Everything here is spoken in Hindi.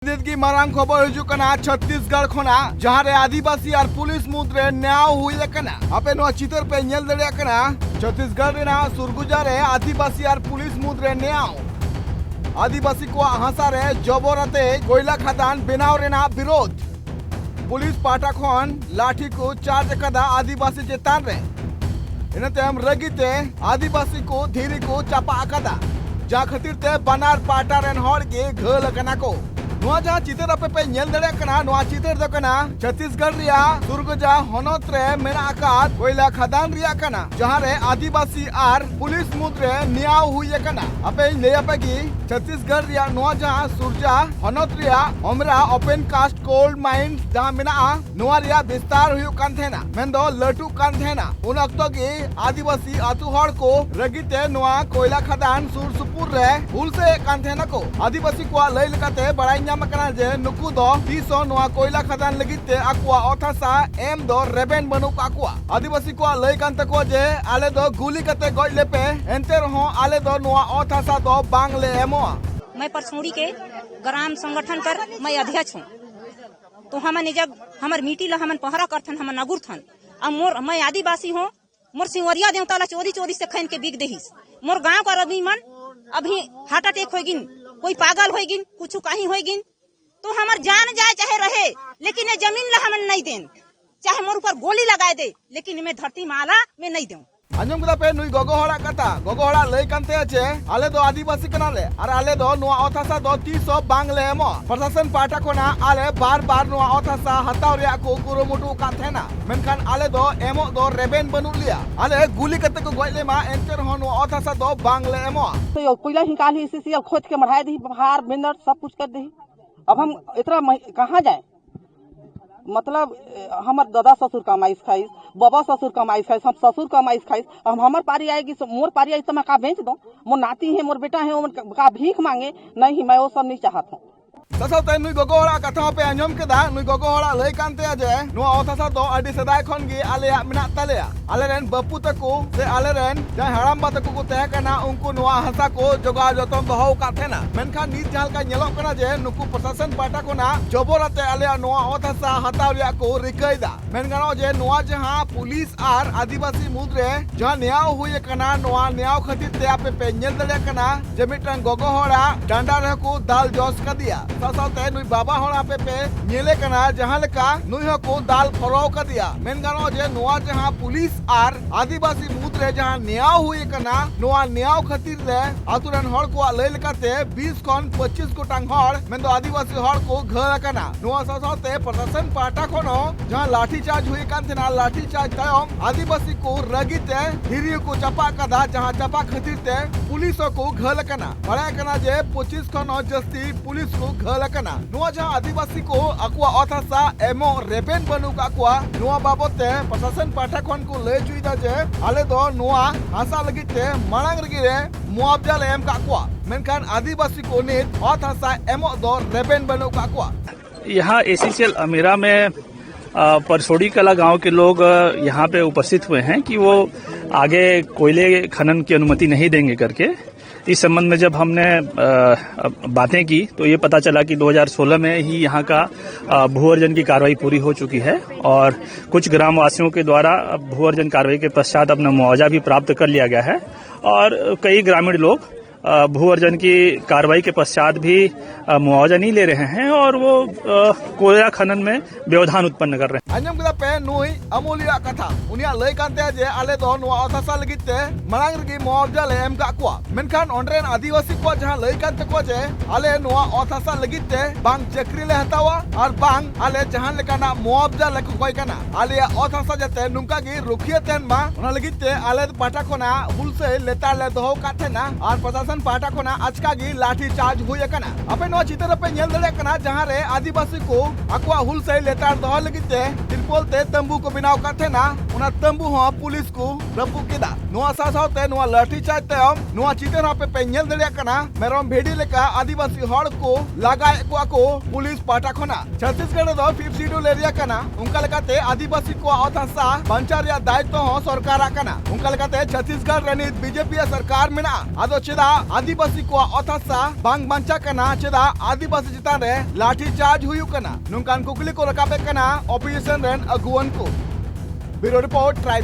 की मारांग खबर हजुकना छत्तीसगढ़ खोना जहां रे आदिवासी और पुलिस मुद्रे न्याय हुई कना अपे नो चितर पे नेल दड़े कना छत्तीसगढ़ रे ना सुरगुजा रे आदिवासी और पुलिस मुद्रे न्याय आदिवासी को हासा रे जबरते कोयला खदान बनाव रे ना विरोध पुलिस पाटा खन लाठी को चार्ज कदा आदिवासी चेतान रे इनते हम रगिते आदिवासी को धीरे को चापा कदा जा खातिर ते बनार पाटा रेन हड़ के घल कना को जहाँ चितर पे नेल दड़े कना नोआ चितर दो कना छत्तीसगढ़ रिया सुरगुजा होनत रे मेना आकात कोयला खदान रिया कना जहाँ रे आदिवासी आर पुलिस मुद्रे न्याय हुई कना अपे ले अपे की छत्तीसगढ़ रिया नोआ जहाँ सुरजा होनत रिया हमरा ओपन कास्ट गोल्ड माइन जहाँ मेना नोआ रिया विस्तार हुई कान थेना मेन दो लटू कान थेना उन अक्तो की आदिवासी आतु हड़ को रगिते नोआ कोयला खदान सुर सुपुर रे भूल से कान थेना को आदिवासी को लई लकाते बड़ाई जे नुकु दो तीसो नोआ कोयला खदान लगिते आकुआ ओथासा एम दो रेबेन बनुक आकुआ आदिवासी को लई कान तको जे आले दो गुली कते गइले पे एंते रहो आले दो नोआ ओथासा दो बांगले एमो मैं परसोड़ी के ग्राम संगठन कर मैं अध्यक्ष हूँ। तो हमन जब हमर मीटी ला हमन पहरा करथन हमन नगुर थन अब मोर मैं आदिवासी हूँ मोर सिंवरिया देवता ला चोरी चोरी से खैन के बिक देहिस मोर गांव का रवि मन अभी हार्ट अटैक होगिन कोई पागल होगिन कुछ कहीं होगिन तो हमर जान जाए चाहे रहे लेकिन ये जमीन ला हमन नहीं देन चाहे मोर ऊपर गोली लगाए दे लेकिन मैं धरती माला में नहीं दूं। अंजम कदा पे नुई गोगोहड़ा कथा गोगोहड़ा लई कानते अचे आले दो आदिवासी कनाले और आले दो नुआ ओथासा दो 300 बांगले एमो प्रशासन पाटा कोना आले बार बार नुआ ओथासा हताव रिया को कुरुमुटु काथेना मेनखान आले दो एमो दो रेबेन बनु लिया आले गुली कते को गोइले मा एंटर हो नुआ ओथासा दो बांगले एमो तो यो कोयला हिकाल ही इसी अब खोद के मराए दी बाहर बिंदर सब कुछ कर दी अब हम इतना कहाँ जाए मतलब हमार दादा ससुर कमाइस खाइस बाबा ससुर कमाइस खाइस हम ससुर कमाइस खाइस अब हमार पारी आएगी मोर पारी आई तो मैं का बेच दूं मोर नाती है मोर बेटा है वो का भीख मांगे नहीं मैं वो सब नहीं चाहता हूँ। ससौते नुई गोगोहड़ा कथा पे अंजम केदा नुई गोगोहड़ा लई कानते अजे नुआ ओथासा दो अडी सदाय खन गी आलेया मिना तलेया आले रेन बप्पू तको से आले रेन जहां हड़ाम बा तको को तय कना उनको नुआ हसा को जोगा जतन दो का थेना मेनखान नीत जाल का नेलो कना जे नुकु प्रशासन पाटा को ना जबरते आलेया नुआ ओथासा हताव रिया को रिकैदा मेनगानो जे नुआ जहां पुलिस आर आदिवासी मुद्रे जहां न्याय हुई कना नुआ न्याय खातिर ते आपे पे नेल दड़े कना जे मिटन गोगोहड़ा डांडा रे को दाल जोस का दिया साथे नुई बाबा होना पे नेले कना जहां लेका नुई को दाल फरो कर दिया मेन गानो जे नुआ जहां पुलिस आर आदिवासी मुद्रे जहां न्याय हुई कना नुआ न्याय खातिर रे आतुरन हड़ को लई लेकाते 20 खन 25 गोटांग हड़ मेन दो आदिवासी हड़ को घर कना नुआ साथे प्रशासन पाटा कोनो जहां लाठी चार्ज हुई कानतेना लाठी चार्ज तयम आदिवासी को रगिते धीरे को चपा कदा जहां चपा खातिर ते पुलिस को घर कना बड़ा कना जे 25 खन जस्ती पुलिस को घर कना नुआ जहां आदिवासी को अकुआ ओथासा एमो रेबेन बनु काकुआ नुआ बाबते प्रशासन पाठा खन को ले जुइदा जे आले दो नुआ हासा लगिते मांग रगी रे मुआवजा ले एम काकुआ मेनखान आदिवासी को नित ओथासा एमो दो रेबेन बनु काकुआ। यहाँ एसीसीएल अमीरा में परसोड़ी कला गांव के लोग यहाँ पे उपस्थित हुए हैं कि वो आगे कोयले खनन की अनुमति नहीं देंगे करके। इस संबंध में जब हमने बातें की तो ये पता चला कि 2016 में ही यहाँ का भू अर्जन की कार्रवाई पूरी हो चुकी है और कुछ ग्रामवासियों के द्वारा भू अर्जन कार्रवाई के पश्चात अपना मुआवजा भी प्राप्त कर लिया गया है और कई ग्रामीण लोग भू अर्जन की कार्रवाई के पश्चात भी मुआवजा नहीं ले रहे हैं और वो कोयला खनन में व्यवधान उत्पन्न कर रहे हैं। अंजम कदा पे नुई अमूल्य कथा उनिया लई कानते जे आले दो नुआ ओथासा लगिते मांग रगी मुआवजा ले एम काकुआ मेनखान ओंड्रेन आदिवासी को जहां लई कानते को जे आले नुआ ओथासा लगिते बांग चक्री ले हतावा और बांग आले जहां लेकाना मुआवजा ले कोई कना आले ओथासा जते नुंका गी रुखिए तेन मा उना लगिते आले पाटा कोना हुल से लेता ले दो काथेना और प्रशासन पाटा कोना आजका गी लाठी चार्ज हुई कना अपे नो चितर पे नेल दड़े कना जहां रे आदिवासी को अकुआ हुल से लेता दो लगिते तिरपोल ते तंबू को बिनाव काथेना उना तंबू हो पुलिस को रपू केदा नुआ सासाते नुआ लाठी चार्ज ते नुआ चितर पे नेल दड़े कना मेरम भेड़ी लेका आदिवासी हड़ को लगाए को पुलिस पाटा खोना छत्तीसगढ़ दो 5 शेड्यूल एरिया कना उनका लेकाते आदिवासी को ओथासा पंचार या दायित्व हो सरकार कना उनका लेकाते छत्तीसगढ़ रनित बीजेपी सरकार मेना आदो चिदा आदिवासी को अथासा बांग बांचा कना चेदा आदिवासी चितान रे लाठी चार्ज हुयु कना नुकान कुकली को रकाबे कना ऑपोजिशन रेन अगुवन को ब्यूरो रिपोर्ट ट्राइब